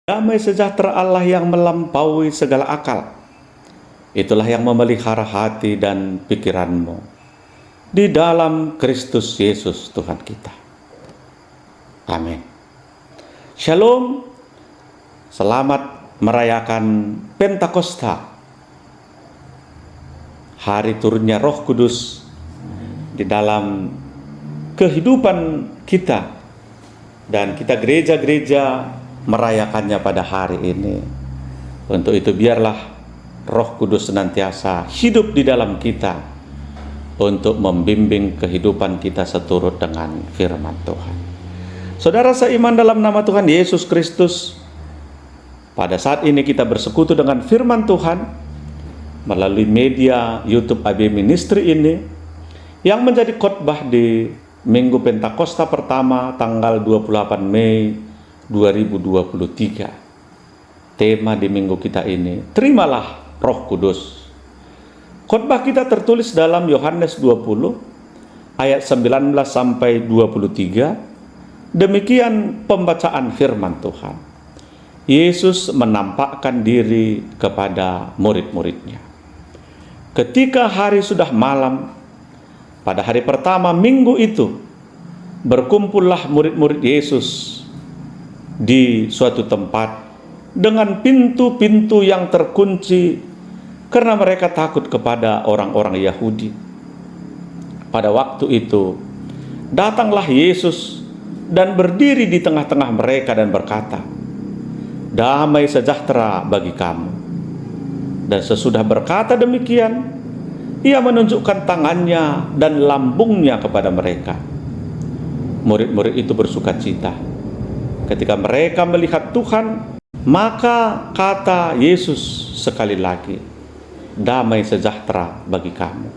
Damai sejahtera Allah yang melampaui segala akal, itulah yang memelihara hati dan pikiranmu di dalam Kristus Yesus Tuhan kita. Amin. Shalom. Selamat merayakan Pentakosta, hari turunnya Roh Kudus di dalam kehidupan kita, dan kita gereja-gereja merayakannya pada hari ini. Untuk itu biarlah Roh Kudus senantiasa hidup di dalam kita untuk membimbing kehidupan kita seturut dengan firman Tuhan. Saudara seiman dalam nama Tuhan Yesus Kristus, pada saat ini kita bersekutu dengan firman Tuhan melalui media YouTube AB Ministry ini, yang menjadi khotbah di Minggu Pentakosta pertama tanggal 28 Mei 2023. Tema di minggu kita ini, terimalah Roh Kudus. Khotbah kita tertulis dalam Yohanes 20 ayat 19 sampai 23. Demikian pembacaan firman Tuhan. Yesus menampakkan diri kepada murid-muridnya. Ketika hari sudah malam, pada hari pertama minggu itu, berkumpullah murid-murid Yesus di suatu tempat dengan pintu-pintu yang terkunci karena mereka takut kepada orang-orang Yahudi. Pada waktu itu, datanglah Yesus dan berdiri di tengah-tengah mereka dan berkata, "Damai sejahtera bagi kamu." Dan sesudah berkata demikian, ia menunjukkan tangannya dan lambungnya kepada mereka. Murid-murid itu bersukacita ketika mereka melihat Tuhan. Maka kata Yesus sekali lagi, "Damai sejahtera bagi kamu.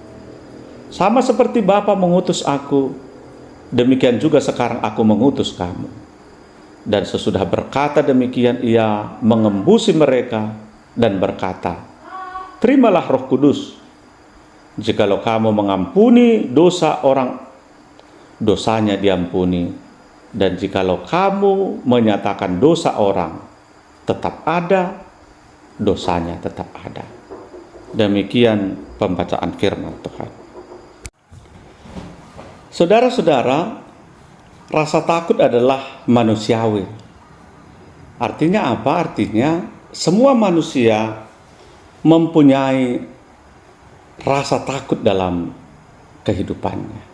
Sama seperti Bapa mengutus aku, demikian juga sekarang aku mengutus kamu." Dan sesudah berkata demikian, ia mengembusi mereka dan berkata, "Terimalah Roh Kudus. Jikalau kamu mengampuni dosa orang, dosanya diampuni. Dan jikalau kamu menyatakan dosa orang, tetap ada, dosanya tetap ada." Demikian pembacaan firman Tuhan. Saudara-saudara, rasa takut adalah manusiawi. Artinya apa? Artinya semua manusia mempunyai rasa takut dalam kehidupannya.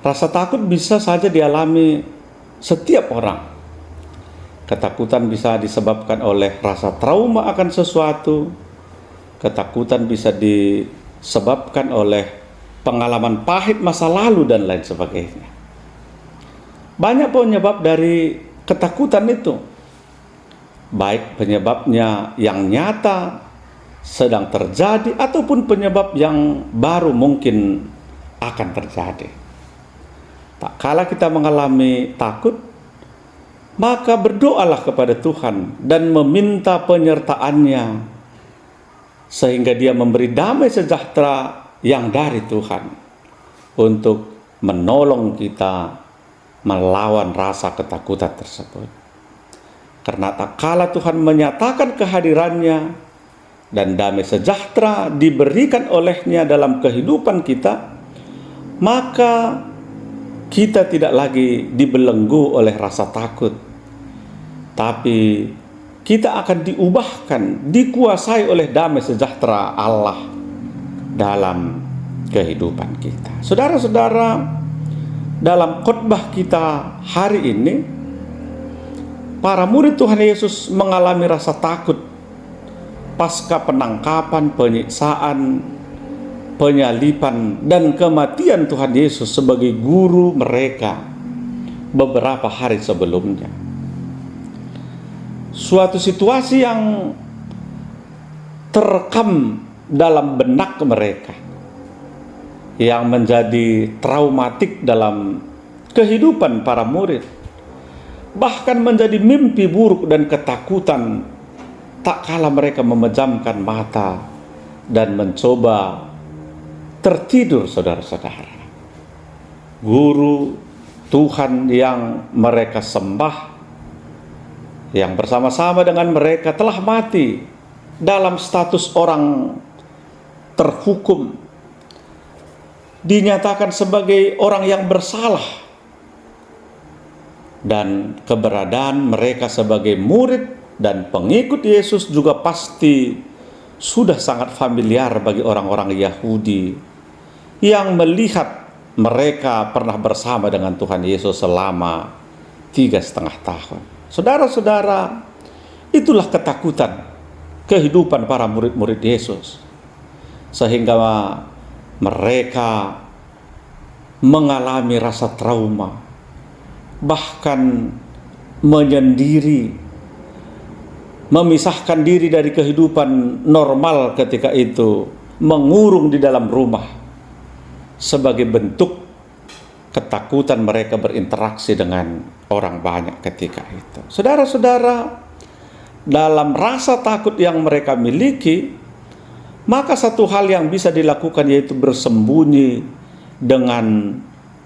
Rasa takut bisa saja dialami setiap orang. Ketakutan bisa disebabkan oleh rasa trauma akan sesuatu. Ketakutan bisa disebabkan oleh pengalaman pahit masa lalu dan lain sebagainya. Banyak penyebab dari ketakutan itu. Baik penyebabnya yang nyata sedang terjadi ataupun penyebab yang baru mungkin akan terjadi. Tak kala kita mengalami takut, maka berdoalah kepada Tuhan dan meminta penyertaan-Nya, sehingga Dia memberi damai sejahtera yang dari Tuhan untuk menolong kita melawan rasa ketakutan tersebut. Karena tak kala Tuhan menyatakan kehadiran-Nya dan damai sejahtera diberikan oleh-Nya dalam kehidupan kita, maka kita tidak lagi dibelenggu oleh rasa takut, tapi kita akan diubahkan, dikuasai oleh damai sejahtera Allah dalam kehidupan kita. Saudara-saudara, dalam khotbah kita hari ini, para murid Tuhan Yesus mengalami rasa takut pasca penangkapan, penyiksaan, penyaliban, dan kematian Tuhan Yesus sebagai guru mereka beberapa hari sebelumnya. Suatu situasi yang terekam dalam benak mereka, yang menjadi traumatik dalam kehidupan para murid, bahkan menjadi mimpi buruk dan ketakutan tak kala mereka memejamkan mata dan mencoba tertidur. Saudara-saudara, guru Tuhan yang mereka sembah, yang bersama-sama dengan mereka telah mati dalam status orang terhukum, dinyatakan sebagai orang yang bersalah, dan keberadaan mereka sebagai murid dan pengikut Yesus juga pasti sudah sangat familiar bagi orang-orang Yahudi yang melihat mereka pernah bersama dengan Tuhan Yesus selama 3,5 tahun. Saudara-saudara, itulah ketakutan kehidupan para murid-murid Yesus, sehingga mereka mengalami rasa trauma, bahkan menyendiri, memisahkan diri dari kehidupan normal ketika itu, mengurung di dalam rumah sebagai bentuk ketakutan mereka berinteraksi dengan orang banyak ketika itu. Saudara-saudara, dalam rasa takut yang mereka miliki, maka satu hal yang bisa dilakukan yaitu bersembunyi dengan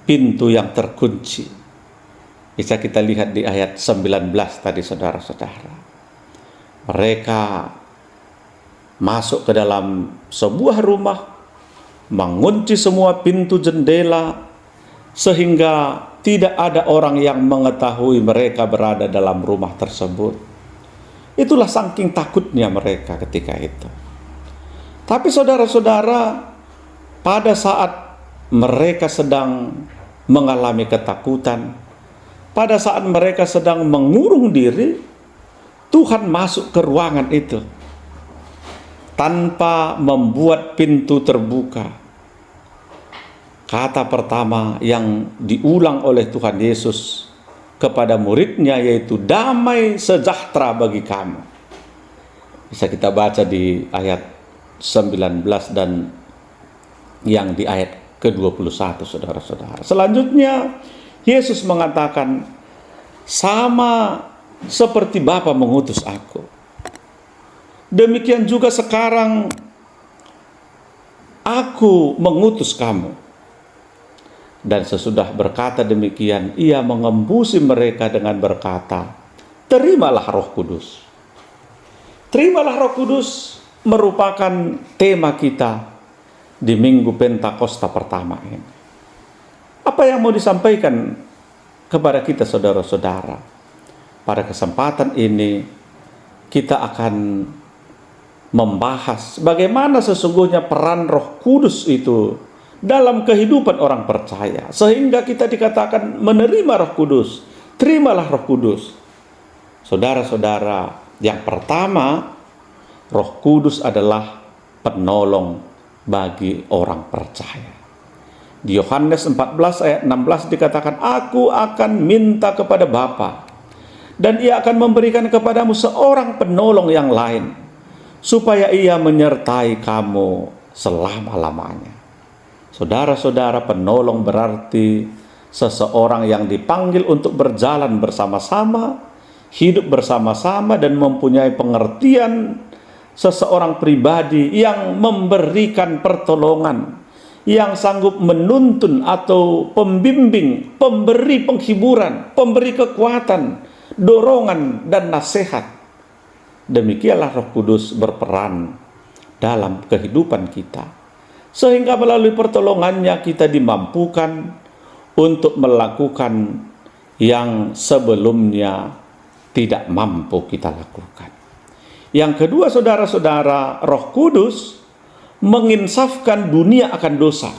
pintu yang terkunci. Bisa kita lihat di ayat 19 tadi, saudara-saudara. Mereka masuk ke dalam sebuah rumah, mengunci semua pintu jendela, sehingga tidak ada orang yang mengetahui mereka berada dalam rumah tersebut. Itulah saking takutnya mereka ketika itu. Tapi saudara-saudara, pada saat mereka sedang mengalami ketakutan, pada saat mereka sedang mengurung diri, Tuhan masuk ke ruangan itu tanpa membuat pintu terbuka. Kata pertama yang diulang oleh Tuhan Yesus kepada muridnya yaitu damai sejahtera bagi kamu. Bisa kita baca di ayat 19 dan yang di ayat ke-21, saudara-saudara. Selanjutnya Yesus mengatakan, sama seperti Bapa mengutus aku, demikian juga sekarang aku mengutus kamu. Dan sesudah berkata demikian, ia mengembusi mereka dengan berkata, terimalah Roh Kudus. Terimalah Roh Kudus merupakan tema kita di Minggu Pentakosta pertama ini. Apa yang mau disampaikan kepada kita, saudara-saudara? Pada kesempatan ini kita akan membahas bagaimana sesungguhnya peran Roh Kudus itu dalam kehidupan orang percaya, sehingga kita dikatakan menerima Roh Kudus. Terimalah Roh Kudus. Saudara-saudara, yang pertama, Roh Kudus adalah penolong bagi orang percaya. Di Yohanes 14 ayat 16 dikatakan, aku akan minta kepada Bapa, dan ia akan memberikan kepadamu seorang penolong yang lain, supaya ia menyertai kamu selama-lamanya. Saudara-saudara, penolong berarti seseorang yang dipanggil untuk berjalan bersama-sama, hidup bersama-sama, dan mempunyai pengertian seseorang pribadi yang memberikan pertolongan, yang sanggup menuntun atau pembimbing, pemberi penghiburan, pemberi kekuatan, dorongan, dan nasihat. Demikianlah Roh Kudus berperan dalam kehidupan kita, sehingga melalui pertolongannya kita dimampukan untuk melakukan yang sebelumnya tidak mampu kita lakukan. Yang kedua, saudara-saudara, Roh Kudus menginsafkan dunia akan dosa.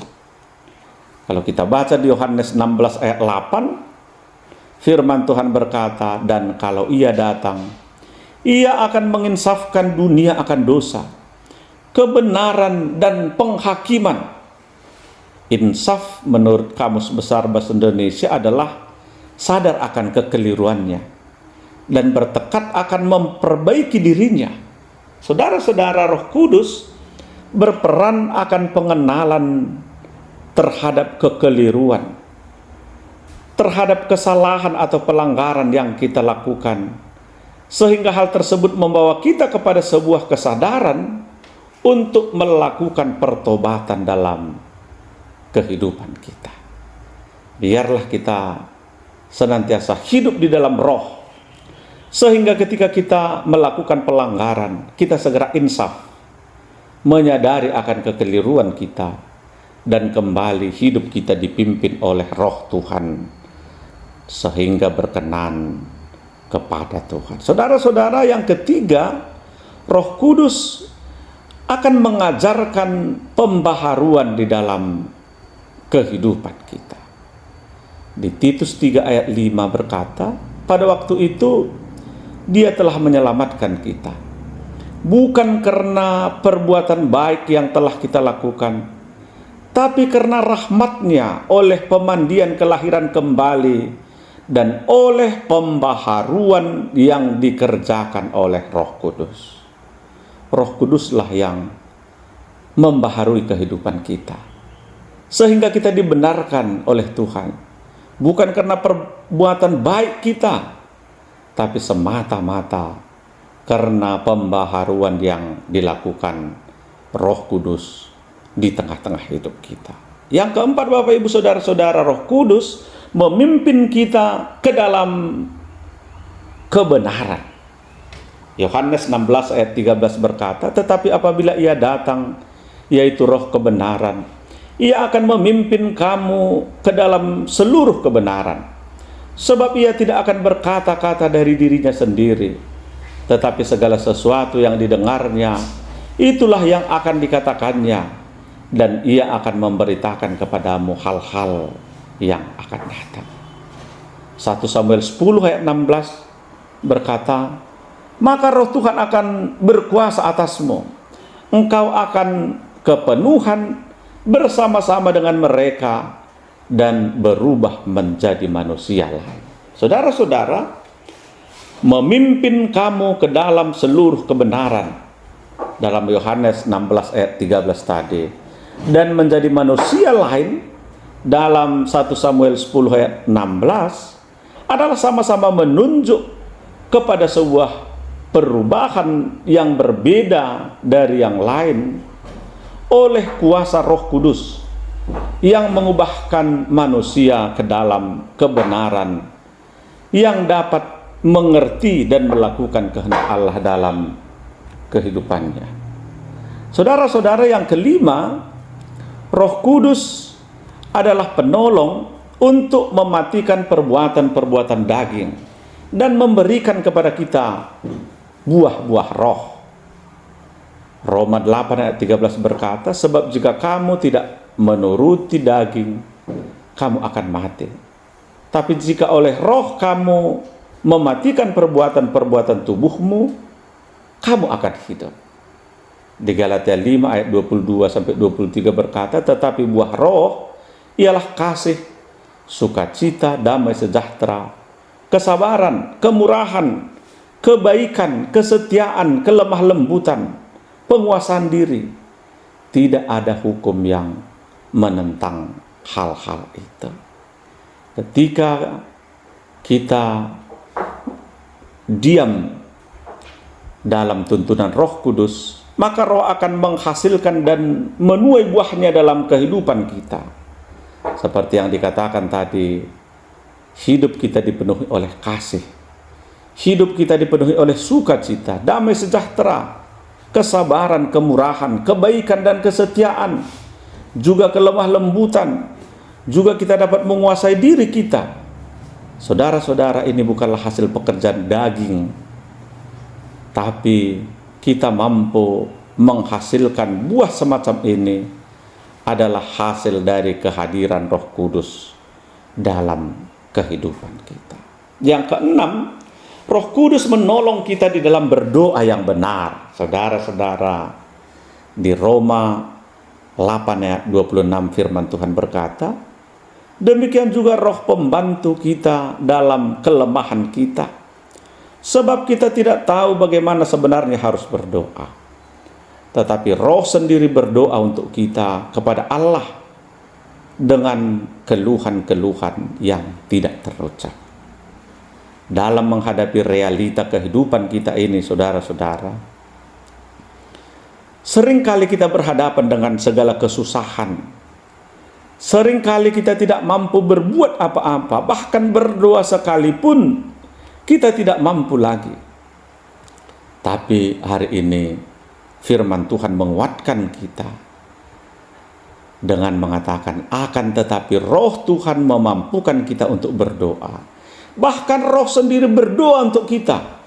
Kalau kita baca di Yohanes 16 ayat 8, firman Tuhan berkata, dan kalau ia datang, ia akan menginsafkan dunia akan dosa, kebenaran, dan penghakiman. Insaf menurut Kamus Besar Bahasa Indonesia adalah sadar akan kekeliruannya dan bertekad akan memperbaiki dirinya. Saudara-saudara, Roh Kudus berperan akan pengenalan terhadap kekeliruan, terhadap kesalahan atau pelanggaran yang kita lakukan, sehingga hal tersebut membawa kita kepada sebuah kesadaran untuk melakukan pertobatan dalam kehidupan kita. Biarlah kita senantiasa hidup di dalam roh, Sehingga ketika kita melakukan pelanggaran, kita segera insaf, menyadari akan kekeliruan kita, dan kembali hidup kita dipimpin oleh Roh Tuhan, sehingga berkenan kepada Tuhan. Saudara-saudara, yang ketiga, Roh Kudus akan mengajarkan pembaharuan di dalam kehidupan kita. Di Titus 3 ayat 5 berkata, pada waktu itu Dia telah menyelamatkan kita, bukan karena perbuatan baik yang telah kita lakukan, tapi karena rahmat-Nya oleh pemandian kelahiran kembali dan oleh pembaharuan yang dikerjakan oleh Roh Kudus. Roh Kuduslah yang membaharui kehidupan kita, sehingga kita dibenarkan oleh Tuhan, bukan karena perbuatan baik kita, tapi semata-mata karena pembaharuan yang dilakukan Roh Kudus di tengah-tengah hidup kita. Yang keempat, Bapak Ibu Saudara-saudara, Roh Kudus memimpin kita ke dalam kebenaran. Yohanes 16 ayat 13 berkata, tetapi apabila Ia datang, yaitu Roh kebenaran, Ia akan memimpin kamu ke dalam seluruh kebenaran. Sebab Ia tidak akan berkata-kata dari dirinya sendiri, tetapi segala sesuatu yang didengarnya, itulah yang akan dikatakannya, dan Ia akan memberitakan kepadamu hal-hal yang akan datang. 1 Samuel 10 ayat 16 berkata, maka Roh Tuhan akan berkuasa atasmu, engkau akan kepenuhan bersama-sama dengan mereka dan berubah menjadi manusia lain. Saudara-saudara, memimpin kamu ke dalam seluruh kebenaran dalam Yohanes 16 ayat 13 tadi, dan menjadi manusia lain dalam 1 Samuel 10 ayat 16 adalah sama-sama menunjuk kepada sebuah perubahan yang berbeda dari yang lain oleh kuasa Roh Kudus yang mengubahkan manusia ke dalam kebenaran, yang dapat mengerti dan melakukan kehendak Allah dalam kehidupannya. Saudara-saudara, yang kelima, Roh Kudus adalah penolong untuk mematikan perbuatan-perbuatan daging dan memberikan kepada kita buah-buah roh. Roma 8 ayat 13 berkata, sebab jika kamu tidak menuruti daging, kamu akan mati. Tapi jika oleh roh kamu mematikan perbuatan-perbuatan tubuhmu, kamu akan hidup. Di Galatia 5 ayat 22 sampai 23 berkata, tetapi buah roh ialah kasih, sukacita, damai sejahtera, kesabaran, kemurahan, kebaikan, kesetiaan, kelemah lembutan, penguasaan diri. Tidak ada hukum yang menentang hal-hal itu. Ketika kita diam dalam tuntunan Roh Kudus, maka Roh akan menghasilkan dan menuai buahnya dalam kehidupan kita. Seperti yang dikatakan tadi, hidup kita dipenuhi oleh kasih, hidup kita dipenuhi oleh sukacita, damai sejahtera, kesabaran, kemurahan, kebaikan dan kesetiaan, juga kelemah lembutan. Juga kita dapat menguasai diri kita. Saudara-saudara, ini bukanlah hasil pekerjaan daging, tapi kita mampu menghasilkan buah semacam ini adalah hasil dari kehadiran Roh Kudus dalam kehidupan kita. Yang keenam, Roh Kudus menolong kita di dalam berdoa yang benar. Saudara-saudara, di Roma 8 ayat 26 firman Tuhan berkata, demikian juga Roh pembantu kita dalam kelemahan kita. Sebab kita tidak tahu bagaimana sebenarnya harus berdoa, tetapi Roh sendiri berdoa untuk kita kepada Allah dengan keluhan-keluhan yang tidak terucap. Dalam menghadapi realita kehidupan kita ini, saudara-saudara, seringkali kita berhadapan dengan segala kesusahan. Seringkali kita tidak mampu berbuat apa-apa, bahkan berdoa sekalipun kita tidak mampu lagi. Tapi hari ini firman Tuhan menguatkan kita dengan mengatakan, akan tetapi Roh Tuhan memampukan kita untuk berdoa. Bahkan Roh sendiri berdoa untuk kita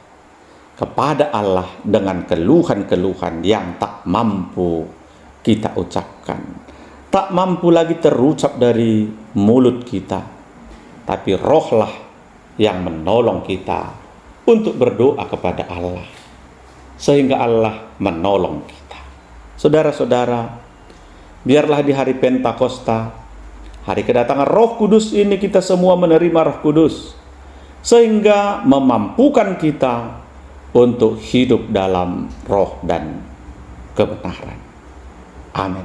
kepada Allah dengan keluhan-keluhan yang tak mampu kita ucapkan, tak mampu lagi terucap dari mulut kita. Tapi Rohlah yang menolong kita untuk berdoa kepada Allah, sehingga Allah menolong kita. Saudara-saudara, biarlah di hari Pentakosta, hari kedatangan Roh Kudus ini, kita semua menerima Roh Kudus, sehingga memampukan kita untuk hidup dalam roh dan kebenaran. Amin.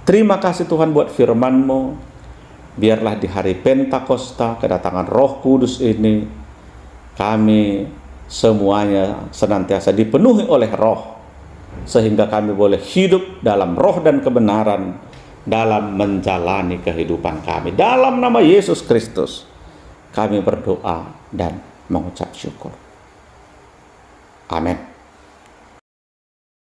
Terima kasih Tuhan buat firman-Mu. Biarlah di hari Pentakosta, kedatangan Roh Kudus ini, kami semuanya senantiasa dipenuhi oleh Roh, sehingga kami boleh hidup dalam roh dan kebenaran dalam menjalani kehidupan kami. Dalam nama Yesus Kristus kami berdoa dan mengucap syukur. Amin.